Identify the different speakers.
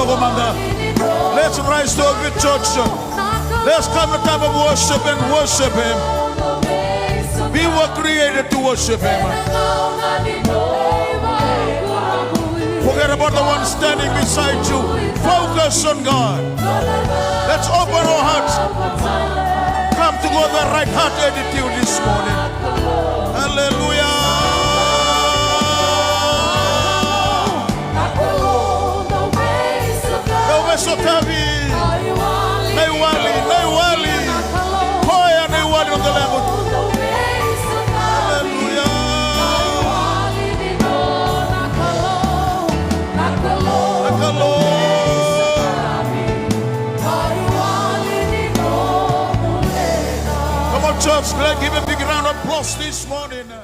Speaker 1: Kumanda. Let's rise to a good church. Let's come to time of worship and worship Him. We were created to worship Him. Forget about the one standing beside you. Focus on God. Let's open our hearts. Come to go the right heart attitude this morning. Hallelujah. Sotavi, Naiwali, Koya Naiwali on the level. Hallelujah. Come on, church, let's give a big round of applause this morning.